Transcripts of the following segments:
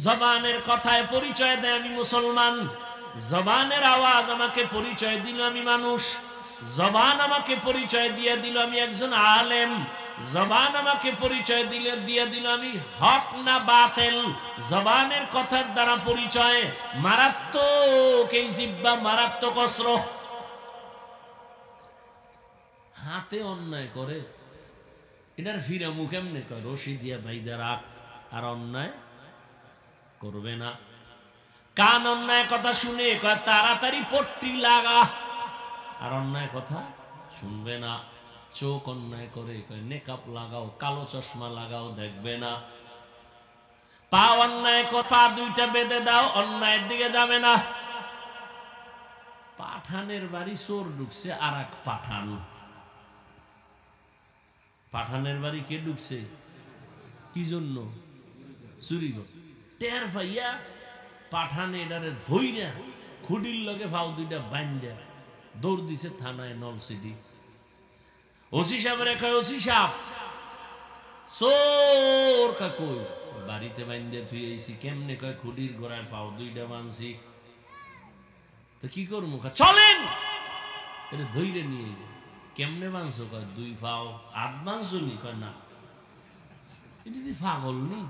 জবানের কথায় পরিচয় দেয় আমি মুসলমান, জবানের আওয়াজ আমাকে পরিচয় দিল আমি মানুষ, জবান আমাকে পরিচয় দিয়ে দিল আমি একজন আলেম, জবান আমাকে পরিচয় দিয়ে দিল আমি হক না বাতিল। জবানের কথার দ্বারা পরিচয়। মারাত্মক এই জিহ্বা, মারাত্মক অস্ত্র। হাতে অন্যায় করে এটার ফিরা মুখ এমনি কয় রশি দিয়া বাইদা রাখ, আর অন্যায় করবে না। কান অন্যায় কথা শুনে কয় তাড়াতাড়ি পট্টি লাগা, আর অন্যায় কথা শুনবে না। চোখ অন্যায় করে কয় নেকাপ লাগাও, কালো চশমা লাগাও, দেখবে না। পা অন্যায় পা দুইটা বেঁধে দাও, অন্যায়ের দিকে যাবে না। পাঠানের বাড়ি চোর ঢুকছে আর এক পাঠান। পাঠানের বাড়ি কে ঢুকছে? কি জন্য? চুরি করছে। টের পাইয়া পাঠানে এটারে ধইরা খুডির লগে ফাও দুইটা বাইন্দা দৌড় দিছে থানায় নলসিটি। ওসি সাহেবের কয় ওসি সাহেব চোর কাকই বাড়িতে বাইন্দা থুই আইছি। কেমনে? কয় খুডির গোড়ায় পাও দুইটা বানছি। তো কি করবো? চলেন এটা ধইরে নিয়ে। কেমনে বানছো? কয় দুই ফাও। আধ বানছো নি? কয় না। এটা তুই পাগল নি?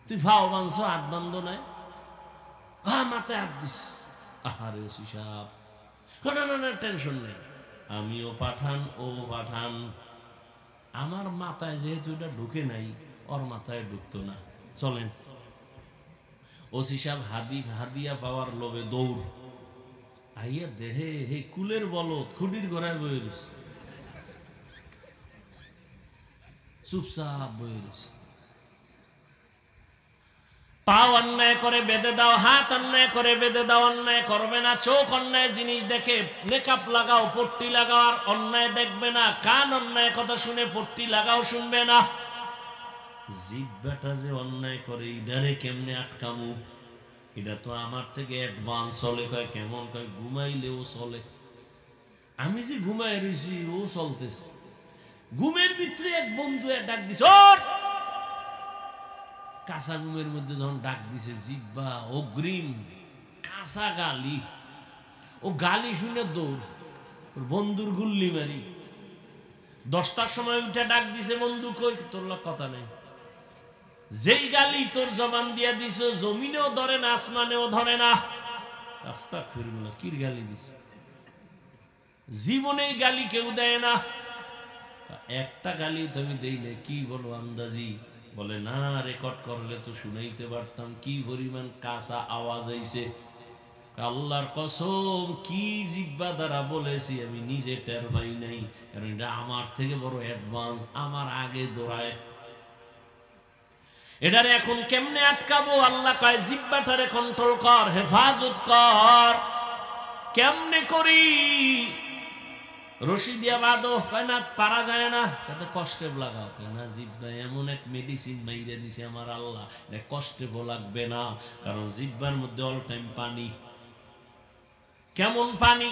তুই ফাও বানছো আধ বান্ধ নাই? হ্যাঁ মাথায় হাত দিস। আহারে ওসি সাহেব না না না টেনশন নেই, আমিও পাঠান ও পাঠান, আমার মাথায় যেহেতু এটা ঢুকে নাই ওর মাথায় ঢুকতো না। চলেন। ওসি সাহেব হাদিয়া পাওয়ার লোভে দৌড় আইয়া দেহে হে কুলের বলদ খুঁটির গোড়ায় বয়ে রয়েছে, চুপচাপ বয়ে রয়েছে। পা অন্যায় করে বেঁধে দাও, হাত অন্যায় করে বেঁধে দাও, অন্যায় করবে না। চোখ অন্যায় জিনিস দেখে মেকআপ লাগাও, পট্টি লাগাও, আর অন্যায় দেখবে না। কান অন্যায় কথা শুনে পট্টি লাগাও, শুনবে না। জিহ্বাটা যে অন্যায় করে ইডারে কেমনে আটকামু? এটা তো আমার থেকে অ্যাডভান্স চলে। কয় কেমন? কয় ঘুমাইলেও চলে। আমি যে ঘুমাই রয়েছি ও চলতেছে। ঘুমের ভিতরে এক বন্ধু ডাক দিছে, কাঁচা ঘুমের মধ্যে যখন ডাক দিছে, জিহ্বা অগ্রিম কাঁচা গালি। ও গালি শুনে দৌড়, বন্ধুর গুল্লি মারি। 10টার সময় উঠে ডাক দিছে, বন্ধু কই? তোর কথা নেই। যেই গালি তোর জবান দিয়া দিছ জমিনেও ধরে না, আসমানেও ধরে না। রাস্তা ফিরব না। কির গালি দিস? জীবনেই গালি কেউ দেয় না। একটা গালি তুমি দেই না। কি বলো আন্দাজি? বলে না, রেকর্ড করলে তো শুনাইতে পারতাম। কি পরিমাণ কাঁচা আওয়াজ আইছে। আল্লাহর কসম কি জিহ্বা দ্বারা বলেছি আমি নিজে টের পাই নাই, কারণ এটা আমার থেকে বড় অ্যাডভান্স, আমার আগে দৌড়ায়। এটারে এখন কেমনে আটকাবো? আল্লাহ কয় জিহ্বাটারে কন্ট্রোল কর, হেফাজত কর। কেমনে করি? রশি দিয়া বাঁধো। কয় না পারা যায় না। তাতে কষ্টে লাগাও। কয় না জিহ্বা এমন এক মেডিসিন মাইরে দিছে আমার আল্লাহ, কষ্টে লাগবে না, কারণ জিহ্বার মধ্যে অল টাইম পানি। কেমন পানি?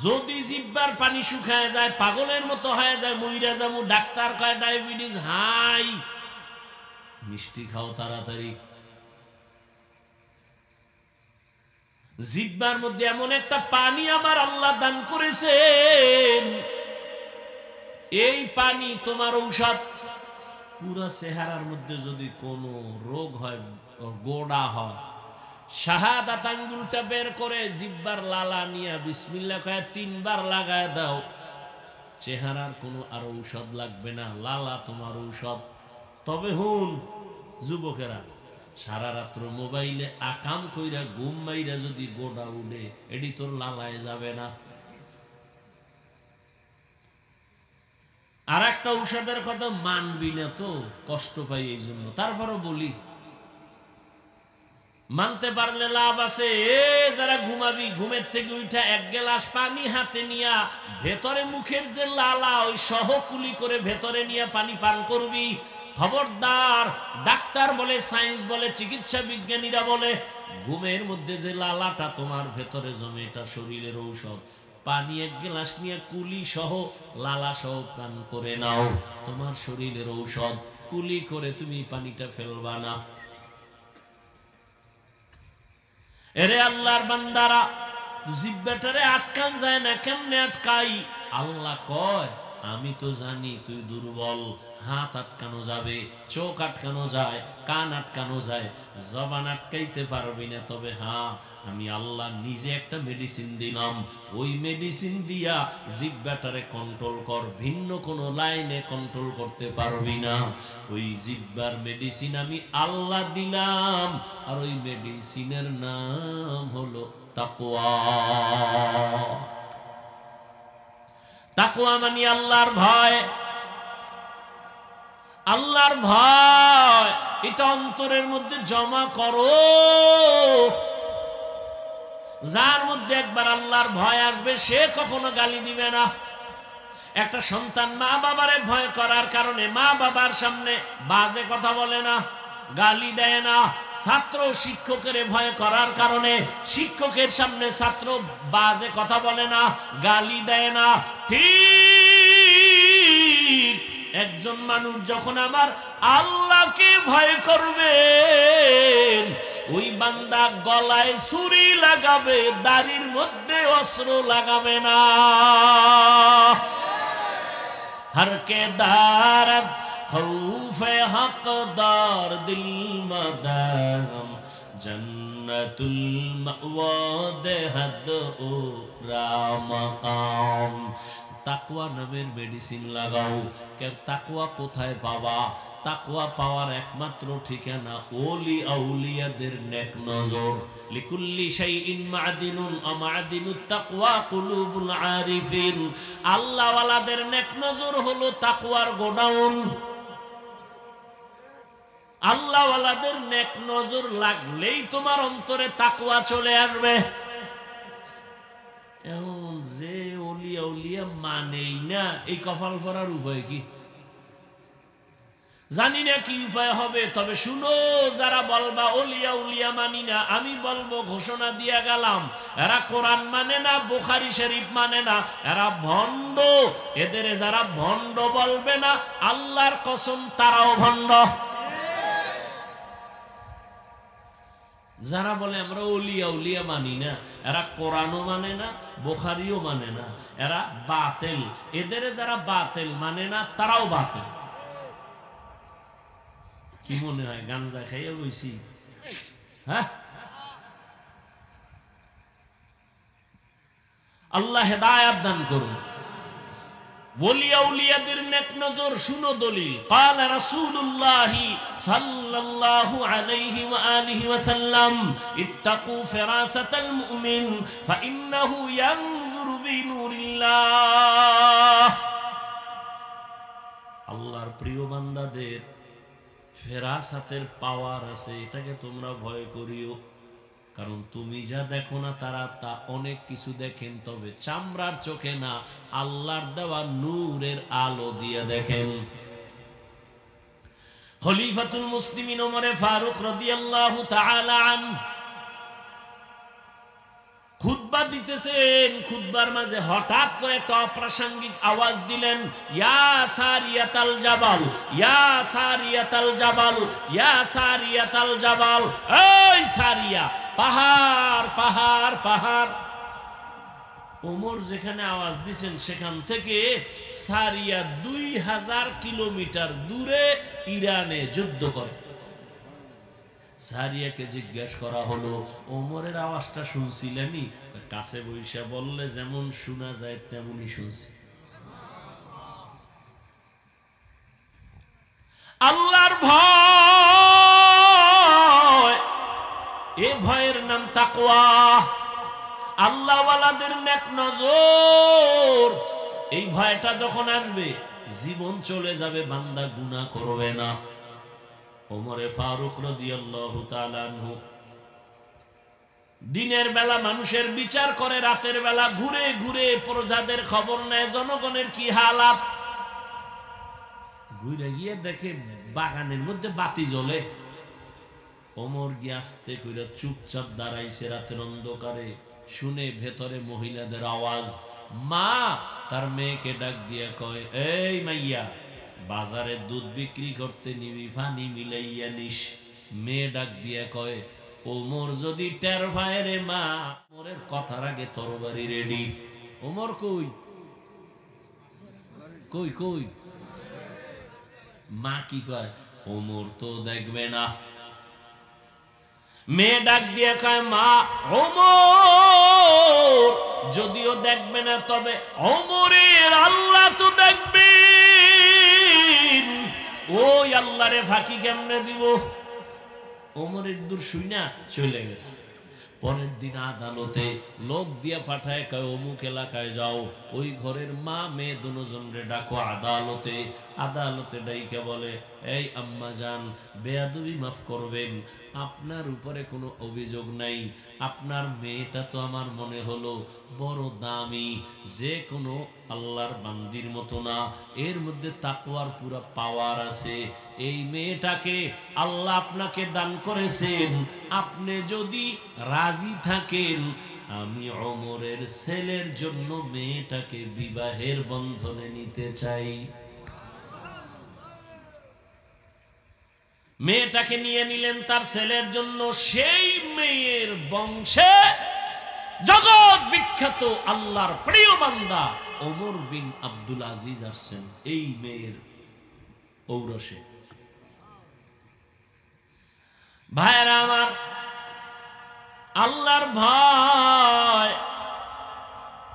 যদি জিহ্বার পানি শুকায় যায়, পাগলের মতো হয়ে যায়, মইরা যাবো। ডাক্তার কয় ডায়াবেটিস হাই। মিষ্টি খাও তাড়াতাড়ি। জিহ্বার মধ্যে এমন একটা পানি আমার আল্লাহ দান করেছেন, এই পানি তোমার ঔষধ। পুরো চেহারার মধ্যে যদি কোনো রোগ হয়, গোড়া হয়, শাহাদাত আঙ্গুলটা বের করে জিহ্বার লালা নিয়ে বিসমিল্লাহ কয়ে 3 বার লাগায় দাও। চেহারার কোনো আর ঔষধ লাগবে না, লালা তোমার ঔষধ। তবে হুন যুবকেরা, সারা রাত্র মোবাইলে আকাম কইরা ঘুম মাইরা যদি গোড়া উঠে, এটি তোর লালায় যাবে না। আর একটা ঔষধের কথা মানবি না তো, কষ্ট পাই এই জন্য, তারপরও বলি। মানতে পারলে লাভ আছে। যারা ঘুমাবি, ঘুমের থেকে উঠা 1 গ্লাস পানি হাতে নিয়া ভেতরে মুখের যে লালা ওই সহ কুলি করে ভেতরে নিয়ে পানি পান করবি। খবরদার, ডাক্তার বলে, সায়েন্স বলে, চিকিৎসা বিজ্ঞানীরা বলে, ঘুমের মধ্যে যে লালাটা তোমার ভেতরে জমে, এটা শরীরের ঔষধ। পানি 1 গ্লাস নিয়ে কুলি সহ লালা সহ পান করে নাও, তোমার শরীরের ঔষধ। কুলি করে তুমি পানিটা ফেলবা না। এরে আল্লাহর বান্দারা, জিহ্বাটারে আটকান যায় না, কেমনে আটকাই? আল্লাহ কয় আমি তো জানি তুই দুর্বল। হাত আটকানো যাবে, চোখ আটকানো যায়, কান আটকানো যায়, জবান আটকাইতে পারবি না। তবে হ্যাঁ, আমি আল্লাহ নিজে একটা মেডিসিন দিলাম। ওই মেডিসিন দিয়া জিহ্বাটারে কন্ট্রোল কর, ভিন্ন কোনো লাইনে কন্ট্রোল করতে পারবি না। ওই জিহ্বার মেডিসিন আমি আল্লাহ দিলাম, আর ওই মেডিসিনের নাম হলো তাকওয়া। তাকওয়া মানে আল্লাহর ভয়। আল্লাহর ভয় এটা অন্তরের মধ্যে জমা করো। যার মধ্যে একবার আল্লাহর ভয় আসবে সে কখনো গালি দিবে না। একটা সন্তান মা বাবারে ভয় করার কারণে মা বাবার সামনে বাজে কথা বলে না, গালি দেয় না। ছাত্র শিক্ষকের ভয় করার কারণে শিক্ষকের সামনে ছাত্র বাজে কথা বলে না, গালি দেয় না। ঠিক একজন মানুষ যখন আমার আল্লাহকে ভয় করবে, ওই বান্দা গলায় ছুরি লাগাবে, দাড়ির মধ্যে অস্ত্র লাগাবে না। हर के दारद खौफे हकदार दिल मदाम जन्नतुल मअवा देहद ओ रामकाम। তাকওয়া নামের মেডিসিন লাগাও। তাকওয়া কোথায় পাবা? তাকওয়া পাওয়ার একমাত্র ঠিকানা ওলি আউলিয়াদের নেক নজর। লিকুল্লি শাইইন মা'দিনুন আ মা'দিনুত তাকওয়া কুলুবুল আরিফিন। আল্লাহ ওয়ালাদের নেক নজর হলো তাকওয়ার গোডাউন। আল্লাহ ওয়ালাদের নেক নজর লাগলেই তোমার অন্তরে তাকওয়া চলে আসবে। এখন যে ওলিয়া উলিয়া মানেই না, এই কপাল পরার উপায় কি? জানি না কি উপায় হবে। তবে শুনো, যারা বলবা ওলিয়া উলিয়া মানি না, আমি বলবো ঘোষণা দিয়া গেলাম, এরা কোরআন মানে না, বুখারী শরীফ মানে না, এরা ভণ্ড। এদের যারা ভণ্ড বলবে না, আল্লাহর কসম তারাও ভণ্ড। যারা বলে আমরা ওলিয়া উলিয়া মানি না, এরা কোরআনও মানে না, বুখারীও মানে না, এরা বাতিল। এদের যারা বাতিল মানে না, তারাও বাতিল। কি মনে হয় গাঞ্জা খাইয়া বইছি? হ্যাঁ, আল্লাহ হেদায়েত দান করুন। ওলিয়া উলিয়াদের নেক নজর শুনো দলিল। قال رسول الله صلى الله عليه واله وسلم اتقوا فراسة المؤمن فانه ينظر بنور الله। আল্লাহর প্রিয় বান্দাদের ফেরাসাতের পাওয়ার আছে, এটাকে তোমরা ভয় করিও। কারণ তুমি যা দেখো না, তারা তা অনেক কিছু দেখেন, তবে চামড়ার চোখে না, আল্লাহর দেওয়া নূরের আলো দিয়ে দেখেন। খলিফাতুল মুসলিমিন ওমরে ফারুক রাদিয়াল্লাহু তাআলা আনহু খুতবা দিতেছেন। খুতবার মাঝে হঠাৎ করে একটা অপ্রাসঙ্গিক আওয়াজ দিলেন, ইয়া সারিয়াতাল জাবাল, ইয়া সারিয়াতাল জাবাল, ইয়া সারিয়াতাল জাবাল। এই সারিয়া, পাহাড় পাহাড় পাহাড়। ওমর যেখানে আওয়াজ দিছেন সেখান থেকে সারিয়া 2000 কিলোমিটার দূরে ইরানে যুদ্ধ করে। সারিয়াকে জিজ্ঞাসা করা হলো, ওমরের আওয়াজটা শুনছিলেনই? কাছে বইসা বললে যেমন শোনা যায় তেমনই শুনছি। আল্লাহর ভয়, এ ভয়ের নাম তাকওয়া। আল্লাহ ওয়ালাদের নেক নজর। এই ভয়টা যখন আসবে, জীবন চলে যাবে, বান্দা গুনাহ করবে না। ওমরে ফারুক রাদিয়াল্লাহু তাআলা আনহু দিনের বেলা মানুষের বিচার করে, রাতের বেলা ঘুরে ঘুরে প্রজাদের খবর নেয়, জনগণের কি হালাত। ঘুরে গিয়ে দেখে বাগানের মধ্যে বাতি জ্বলে। ওমর গিয়ে আস্তে করে চুপচাপ দাঁড়াইছে রাতের অন্ধকারে। শুনে ভেতরে মহিলাদের আওয়াজ। মা তার মেয়েকে ডাক দিয়ে কয়, এই মাইয়া, বাজারে দুধ বিক্রি করতে নিবি, পানি মিলাইয়া নিস। মেয়ে ডাক দিয়া কয়, ওমর যদি টের পায় রে মা, ওমরের কথার আগে তরবারি রেডি। ওমর কই কই কই? মা কি কয়, ওমর তো দেখবে না। মেয়ে ডাক দিয়ে কয়, মা ওমর যদিও দেখবে না, তবে ওমরের আল্লাহ তো দেখবেন। ওই আল্লাহরে ফাঁকি কেমনে দিব? ওমরের দূর শুই না চলে গেছে। পরের দিন আদালতে লোক দিয়া পাঠায়, কয় অমুক এলাকায় যাও, ওই ঘরের মা মেয়ে দুজনরে ডাকো আদালতে। আদালতে ডাইকে বলে, এই আম্মা জান, বেয়াদবি মাফ করবেন, আপনার উপরে কোনো অভিযোগ নাই। আপনার মেয়েটা তো আমার মনে হলো বড় দামি, যে কোনো আল্লাহর বান্দির মতো না, এর মধ্যে তাকওয়ার পুরা পাওয়ার আছে। এই মেয়েটাকে আল্লাহ আপনাকে দান করেছেন, আপনি যদি রাজি থাকেন, আমি ওমরের ছেলের জন্য মেয়েটাকে বিবাহের বন্ধনে নিতে চাই। মেয়েটাকে নিয়ে নিলেন তার ছেলের জন্য। সেই মেয়ের বংশে জগৎ বিখ্যাত আল্লাহর প্রিয় বান্দা ওমর বিন আব্দুল আজিজ আসছেন এই মেয়ের ঔরসে। ভাইরা আমার, আল্লাহর ভয়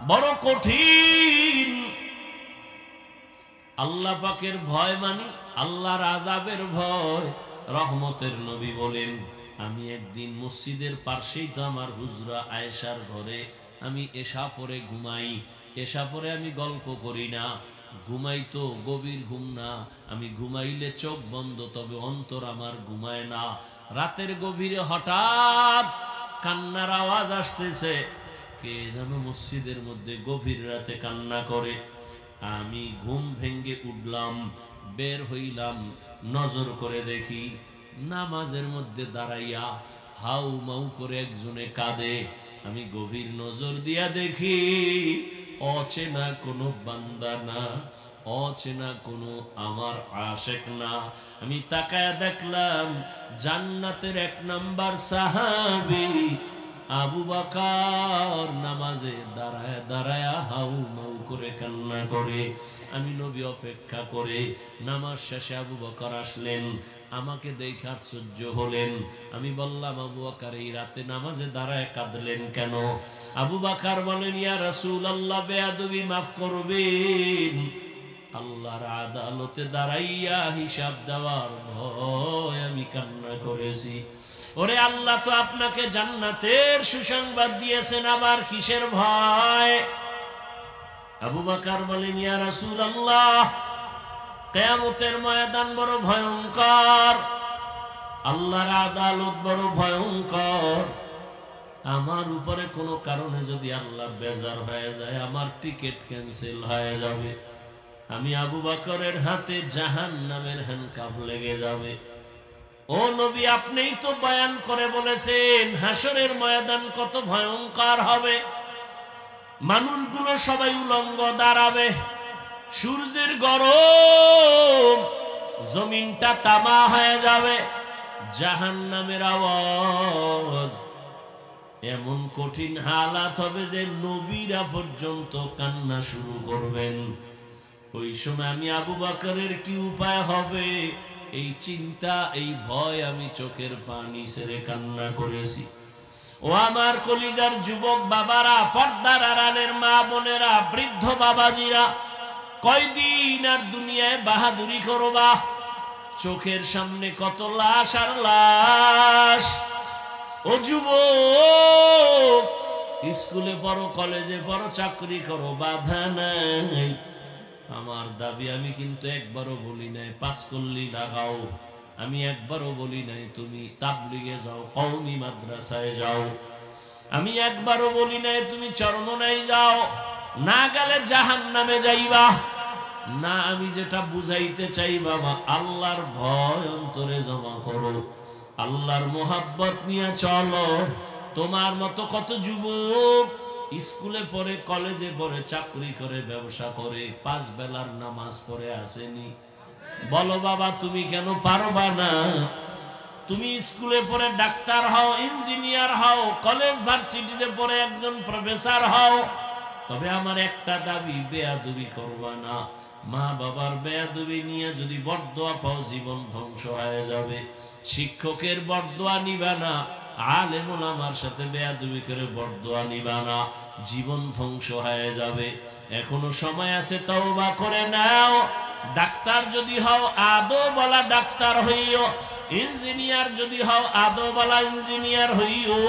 বড় কঠিন। আল্লাহ পাকের ভয় মানে আল্লাহর আযাবের ভয়। রহমতের নবী বলেন, আমি একদিন মসজিদের পাশেই তো আমার হুজরা আয়েশার ঘরে আমি এশা পরে ঘুমাই। এশা পরে আমি গল্প করি না, ঘুমাই তো গভীর ঘুম না, আমি ঘুমাইলে চোখ বন্ধ, তবে অন্তর আমার ঘুমায় না। রাতের গভীরে হঠাৎ কান্নার আওয়াজ আসতেছে, কে যেন মসজিদের মধ্যে গভীর রাতে কান্না করে। আমি ঘুম ভেঙ্গে উঠলাম, বের হইলাম, নজর করে দেখি নামাজের মধ্যে দাঁড়াইয়া হাউ মাউ করে একজনে কাঁদে। আমি গভীর নজর দিয়া দেখি অচেনা কোনো বান্দা না, অচেনা কোনো আমার আশেক না। আমি তাকায়া দেখলাম জান্নাতের 1 নাম্বার সাহাবী আবু বকর নামাজে দাঁড়ায় দাঁড়ায় হাউ মাউ করে কান্না করে। আমি নবী অপেক্ষা করে, নামাজ শেষে আবু বকর আসলেন, আমাকে দেখে আশ্চর্য হলেন। আমি বললাম, আবু বকর এই রাতে নামাজে দাঁড়ায় কাঁদলেন কেন? আবু বকর বলেন, ইয়া রাসূলুল্লাহ, বেয়াদবি মাফ করবেন, আল্লাহর আদালতে দাঁড়াইয়া হিসাব দেওয়ার ভয় আমি কান্না করেছি। ওরে আল্লাহ তো আপনাকে জান্নাতের সুসংবাদ দিয়েছেন, আবার কিসের ভয়? আবু বকর বলেন, ইয়া রাসূলুল্লাহ, কিয়ামতের ময়দান বড় ভয়ঙ্কর, আল্লাহর আদালত বড় ভয়ঙ্কর। আমার উপরে কোনো কারণে যদি আল্লাহ বেজার হয়ে যায়, আমার টিকিট ক্যান্সেল হয়ে যাবে। আমি আবু বকরের হাতে জাহান্নামের হ্যান্ডকাপ লেগে যাবে। ও নবী, আপনিই তো বয়ান করে বলেছেন হাসরের ময়দান কত ভয়ঙ্কর হবে। মানুষগুলো সবাই উলঙ্গ দাঁড়াবে, সূর্যের গরম, জমিনটা তামা হয়ে যাবে, জাহান্নামের আওয়াজ, এমন কঠিন হালাত হবে যে নবীরা পর্যন্ত কান্না শুরু করবেন। ওই সময় আমি আবু বকরের কি উপায় হবে, এই চিন্তা, এই ভয়, আমি চোখের পানি ছেড়ে কান্না করেছি। ও আমার কলিজার যুবক বাবারা, পর্দার আড়ালের মা বোনেরা, বৃদ্ধ বাবাজিরা, কয়দিন আর দুনিয়ায় বাহাদুরি করবা? চোখের সামনে কত লাশ আর লাশ। ও যুবক, স্কুলে পড়ো, কলেজে পড়ো, চাকরি করো, বাধা নাই। আমার দাবি, আমি কিন্তু একবারও বলি নাই 5 কল্লি লাগাও, আমি একবারও বলি নাই তুমি তাবলিগে যাও, কওমি মাদ্রাসায় যাও, আমি একবারও বলি নাই তুমি চরমনাই যাও, না গেলে জাহান্নামে যাইবা না। আমি যেটা বুঝাইতে চাই বাবা, আল্লাহর ভয় অন্তরে জমা করো, আল্লাহর মোহাব্বত নিয়ে চলো। তোমার মতো কত যুবক স্কুলে পড়ে, কলেজে পড়ে, চাকরি করে, ব্যবসা করে, 5 বেলার নামাজ পড়ে আসেনি। বলো বাবা তুমি কেন পারবা না? তুমি স্কুলে পড়ে ডাক্তার হও, ইঞ্জিনিয়ার হও, কলেজ ভার্সিটিতে পড়ে একজন প্রফেসর হও, তবে আমার একটা দাবি, বেয়াদবি করবা না। মা বাবার বেয়াদবি নিয়ে যদি বরদোয়া পাও জীবন ধ্বংস হয়ে যাবে। শিক্ষকের বরদোয়া নিবা না, আলেম ওলামার সাথে বেয়াদবি করে বরদোয়া নিবা না, জীবন ধ্বংস হয়ে যাবে। এখনো সময় আছে, তওবা করে নাও। ডাক্তার যদি হও আদো বলা ডাক্তার হইও, ইঞ্জিনিয়ার যদি হও আদো বলা ইঞ্জিনিয়ার হইও।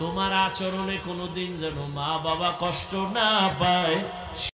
তোমার আচরণে কোনোদিন যেন মা বাবা কষ্ট না পায়।